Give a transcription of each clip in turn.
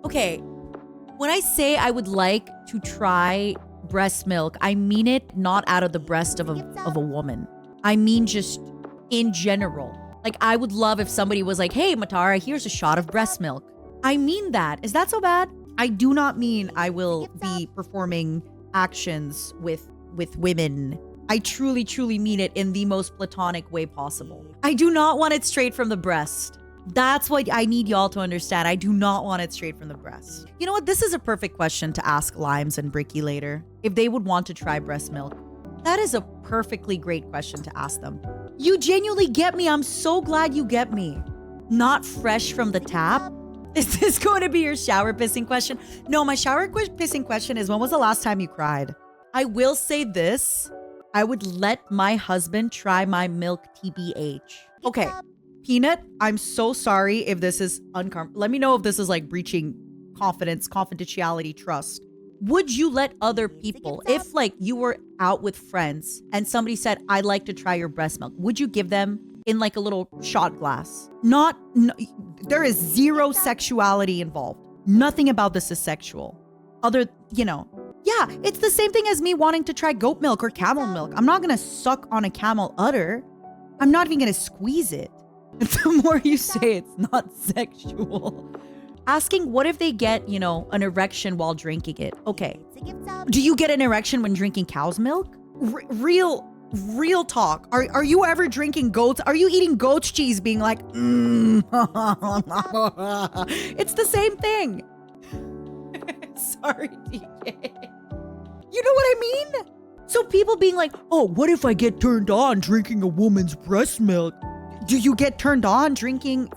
Okay, when I say I would like to try breast milk, I mean it not out of the breast of a woman. I mean just in general. Like, I would love if somebody was like, hey, Matara, here's a shot of breast milk. I mean that. Is that so bad? I do not mean I will be performing actions with women. I truly, truly mean it in the most platonic way possible. I do not want it straight from the breast. That's what I need y'all to understand. I do not want it straight from the breast. You know what? This is a perfect question to ask Limes and Bricky later, if they would want to try breast milk. That is a perfectly great question to ask them. You genuinely get me. I'm so glad you get me. Not fresh from the tap? Is this going to be your shower pissing question? No, my shower pissing question is, when was the last time you cried? I will say this. I would let my husband try my milk TBH. Okay. Peanut, I'm so sorry if this is uncomfortable. Let me know if this is like breaching confidence, confidentiality, trust. Would you let other people, if like you were out with friends and somebody said, I'd like to try your breast milk, would you give them in like a little shot glass? There is zero sexuality involved. Nothing about this is sexual. Yeah, it's the same thing as me wanting to try goat milk or camel milk. I'm not gonna suck on a camel udder. I'm not even gonna squeeze it. The more you say it's not sexual. Asking what if they get, an erection while drinking it? Okay. Do you get an erection when drinking cow's milk? Real talk. Are you ever drinking goats? Are you eating goat's cheese being like, It's the same thing. Sorry, DJ. You know what I mean? So people being like, oh, what if I get turned on drinking a woman's breast milk? Do you get turned on drinking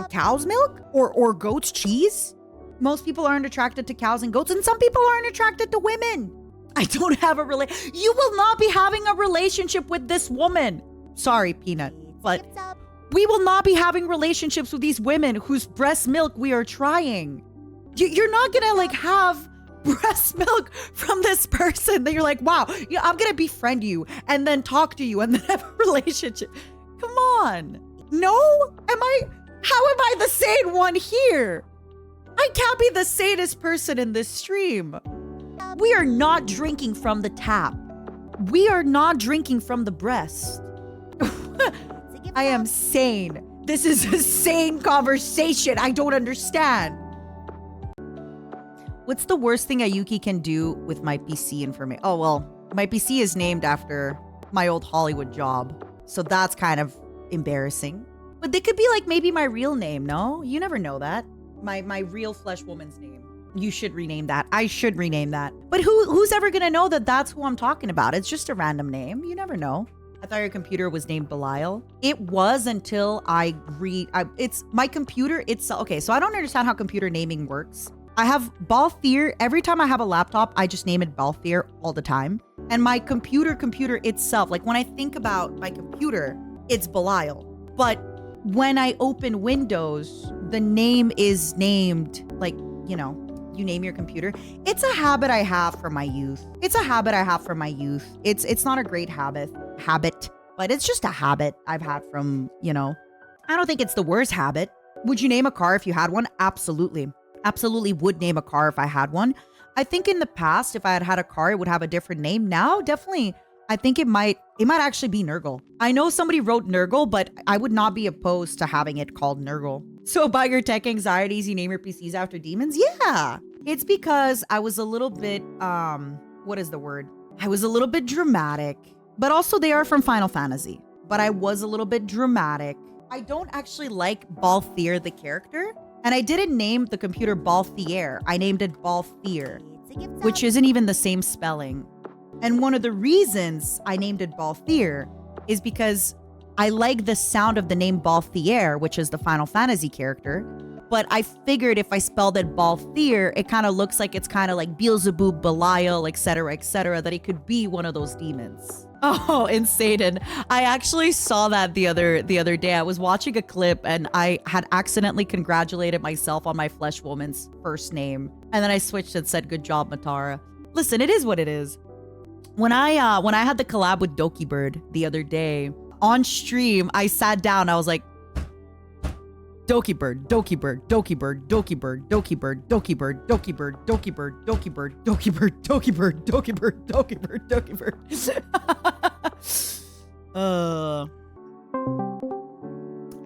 cow's milk or goat's cheese? Most people aren't attracted to cows and goats, and some people aren't attracted to women. I don't have you will not be having a relationship with this woman. Sorry, Peanut, but we will not be having relationships with these women whose breast milk we are trying. You're not gonna have breast milk from this person that you're like, wow, I'm gonna befriend you and then talk to you and then have a relationship. Come on. No? How am I the sane one here? I can't be the sanest person in this stream. We are not drinking from the tap. We are not drinking from the breast. I am sane. This is a sane conversation. I don't understand. What's the worst thing Ayuki can do with my PC information? Oh, well, my PC is named after my old Hollywood job. So that's kind of embarrassing. But they could be like maybe my real name, no? You never know that. My real flesh woman's name. You should rename that. I should rename that. But who's ever gonna know that that's who I'm talking about? It's just a random name. You never know. I thought your computer was named Belial. It was until it's my computer itself. Okay, so I don't understand how computer naming works. I have Balthier. Every time I have a laptop, I just name it Balthier all the time. And my computer itself, like when I think about my computer, it's Belial. But when I open Windows, the name is named you name your computer. It's a habit I have from my youth. It's not a great habit, but it's just a habit I've had from, I don't think it's the worst habit. Would you name a car if you had one? Absolutely. Absolutely would name a car if I had one. I think in the past, if I had had a car, it would have a different name. Now, definitely, I think it might actually be Nurgle. I know somebody wrote Nurgle, but I would not be opposed to having it called Nurgle. So about your tech anxieties, you name your PCs after demons? Yeah. It's because I was a little bit, what is the word? I was a little bit dramatic, but also they are from Final Fantasy. But I was a little bit dramatic. I don't actually like Balthier, the character. And I didn't name the computer Balthier. I named it Balthier, which isn't even the same spelling. And one of the reasons I named it Balthier is because I like the sound of the name Balthier, which is the Final Fantasy character. But I figured if I spelled it Balthier, it kind of looks like it's kind of like Beelzebub, Belial, etc., that it could be one of those demons. Oh, insane. I actually saw that the other day. I was watching a clip and I had accidentally congratulated myself on my flesh woman's first name. And then I switched and said, good job, Matara. Listen, it is what it is. When I had the collab with DOKIBIRD the other day, on stream, I sat down. I was like, DOKIBIRD, DOKIBIRD, DOKIBIRD, DOKIBIRD, DOKIBIRD, DOKIBIRD, DOKIBIRD, DOKIBIRD, DOKIBIRD, DOKIBIRD, DOKIBIRD, DOKIBIRD, DOKIBIRD, DOKIBIRD.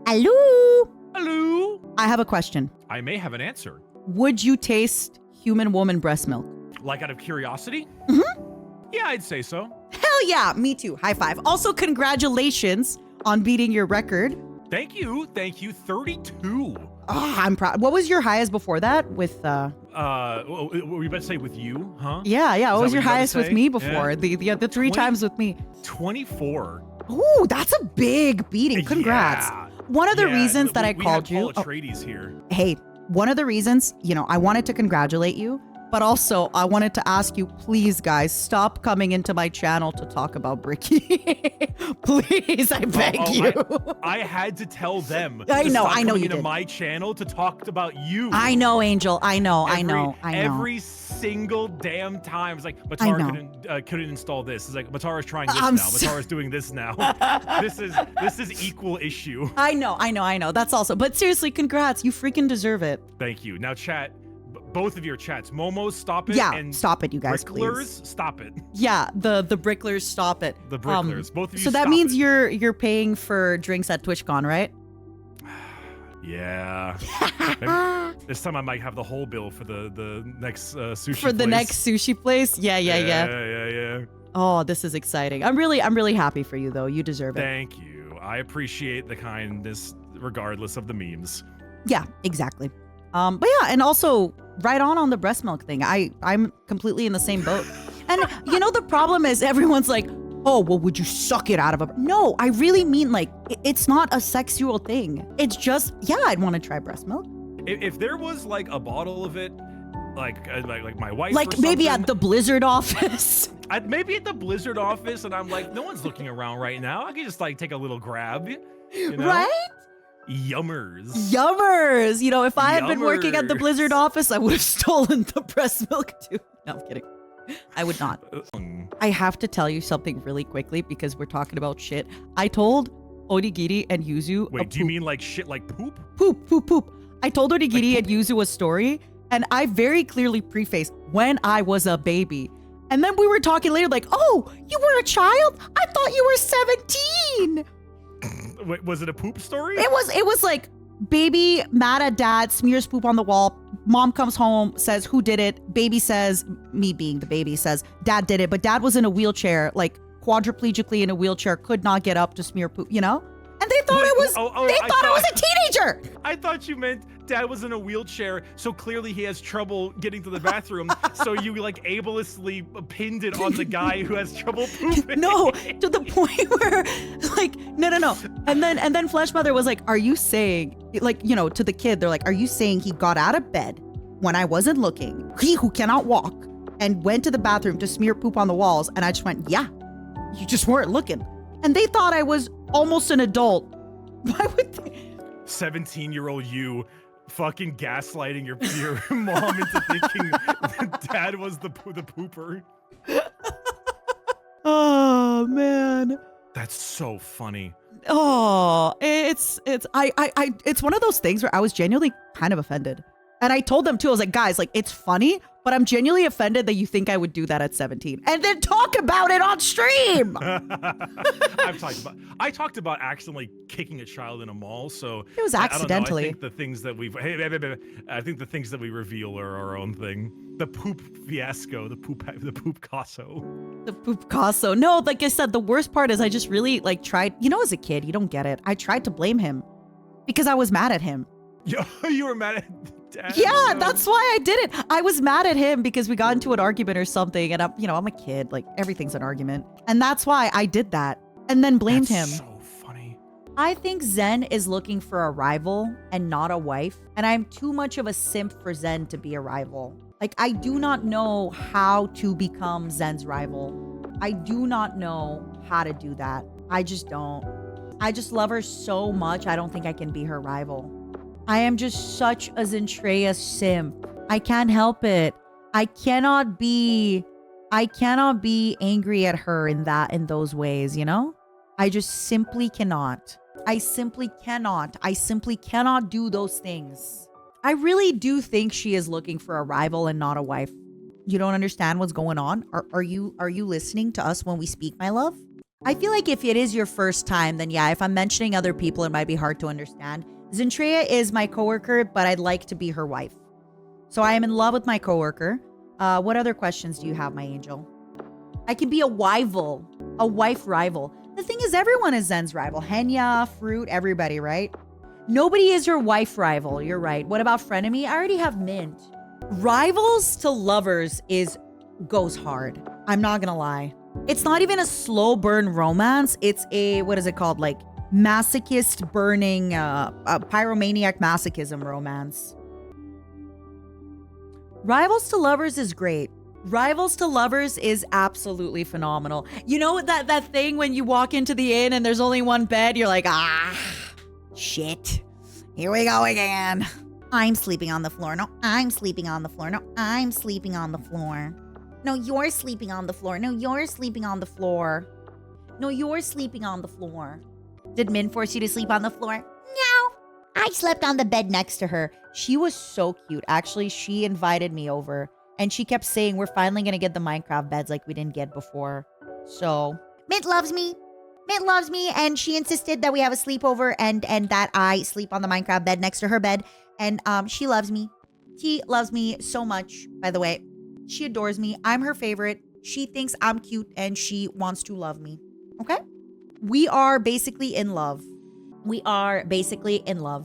Hello? Hello? I have a question. I may have an answer. Would you taste human woman breast milk? Like out of curiosity? Mm-hmm. Yeah, I'd say so. Hell yeah, me too. High five. Also, congratulations on beating your record. Thank you. Thank you. 32. Oh, I'm proud. What was your highest before that with Were you about to say with you, huh? Yeah. What was your you about to highest with say? me before? Yeah. The 3 times with me. 24. Ooh, that's a big beating. Congrats. Yeah. One of the reasons we- that I we called had you. Paul Atreides here. Hey, one of the reasons, I wanted to congratulate you, but also I wanted to ask you, please, guys, stop coming into my channel to talk about Bricky. Please, I beg you. I had to tell them. I to know, stop I know coming you into did. my channel to talk about you. I know, Angel. I know. Every single damn time. It's like, Matara couldn't install this. It's like, Matara's trying this now. Matara's doing this now. This is equal issue. I know. That's also. But seriously, congrats. You freaking deserve it. Thank you. Now, chat. Both of your chats. Momos, stop it. Yeah, and stop it, you guys, Bricklers, please. stop it. Yeah, the bricklers, stop it. The bricklers. Both of you. So that stop means it. you're paying for drinks at TwitchCon, right? Yeah. This time I might have the whole bill for the next sushi For the place. next sushi place? Yeah. Oh, this is exciting. I'm really happy for you though. You deserve it. Thank you. I appreciate the kindness regardless of the memes. Yeah, exactly. But yeah, and also right on the breast milk thing. I'm completely in the same boat. And the problem is everyone's like, oh, well, would you suck it out of a... No, I really mean like, it's not a sexual thing. It's just, yeah, I'd want to try breast milk. If there was like a bottle of it, like my wife, like maybe at the Blizzard office. Maybe at the Blizzard office, and I'm like, no one's looking around right now. I could just like take a little grab, Right? Yummers. If I had been working at the Blizzard office, I would have stolen the breast milk too. No, I'm kidding. I would not. I have to tell you something really quickly because we're talking about shit. I told Onigiri and Yuzu. Wait, do you mean like shit like poop? Poop. I told Onigiri and Yuzu a story, and I very clearly prefaced when I was a baby. And then we were talking later like, oh, you were a child? I thought you were 17. Wait, was it a poop story? It was like baby mad at dad, smears poop on the wall. Mom comes home, says who did it. Baby says, me being the baby, says dad did it, but dad was in a wheelchair, like quadriplegically in a wheelchair, could not get up to smear poop, And they thought it was I was a teenager. I thought you meant dad was in a wheelchair, so clearly he has trouble getting to the bathroom. So you like ableistly pinned it on the guy who has trouble pooping. No, to the point where like no. And then Flesh Mother was like, are you saying like, to the kid, they're like, are you saying he got out of bed when I wasn't looking, he who cannot walk, and went to the bathroom to smear poop on the walls? And I just went, yeah, you just weren't looking. And they thought I was almost an adult. Why would they? 17-year-old you fucking gaslighting your mom into thinking that dad was the pooper. Oh man, that's so funny. Oh, it's one of those things where I was genuinely kind of offended, and I told them too. I was like, guys, like it's funny, but I'm genuinely offended that you think I would do that at 17 and then talk about it on stream. I talked about accidentally kicking a child in a mall, so it was accidentally. I think the things that we reveal are our own thing. The poop fiasco, the poop casso. The poop casso. No, like I said, the worst part is I just really like tried, as a kid, you don't get it. I tried to blame him because I was mad at him. You were mad at dad? Yeah, that's why I did it. I was mad at him because we got into an argument or something, and I'm a kid, like everything's an argument. And that's why I did that and then blamed him. So funny. I think Zen is looking for a rival and not a wife, and I'm too much of a simp for Zen to be a rival. Like, I do not know how to become Zen's rival. I do not know how to do that. I just don't. I just love her so much, I don't think I can be her rival. I am just such a Zentreya simp. I can't help it. I cannot be angry at her in those ways, I just simply cannot. I simply cannot. I simply cannot do those things. I really do think she is looking for a rival and not a wife. You don't understand what's going on? Are you listening to us when we speak, my love? I feel like if it is your first time, then yeah, if I'm mentioning other people, it might be hard to understand. Zintrea is my coworker, but I'd like to be her wife. So I am in love with my coworker. What other questions do you have, my angel? I can be a rival, a wife rival. The thing is, everyone is Zen's rival. Henya, Fruit, everybody, right? Nobody is your wife rival. You're right. What about frenemy? I already have Mint. Rivals to lovers goes hard. I'm not gonna lie. It's not even a slow burn romance. It's a, what is it called? Like masochist burning, pyromaniac masochism romance. Rivals to lovers is great. Rivals to lovers is absolutely phenomenal. You know that thing when you walk into the inn and there's only one bed, you're like, shit. Here we go again. I'm sleeping on the floor. No, I'm sleeping on the floor. No, I'm sleeping on the floor. No, you're sleeping on the floor. No, you're sleeping on the floor. No, you're sleeping on the floor. Did Min force you to sleep on the floor? No. I slept on the bed next to her. She was so cute. Actually, she invited me over. And she kept saying, we're finally going to get the Minecraft beds like we didn't get before. So, Mint loves me. Mint loves me. And she insisted that we have a sleepover and that I sleep on the Minecraft bed next to her bed. And she loves me. She loves me so much, by the way. She adores me. I'm her favorite. She thinks I'm cute and she wants to love me. Okay? We are basically in love. We are basically in love.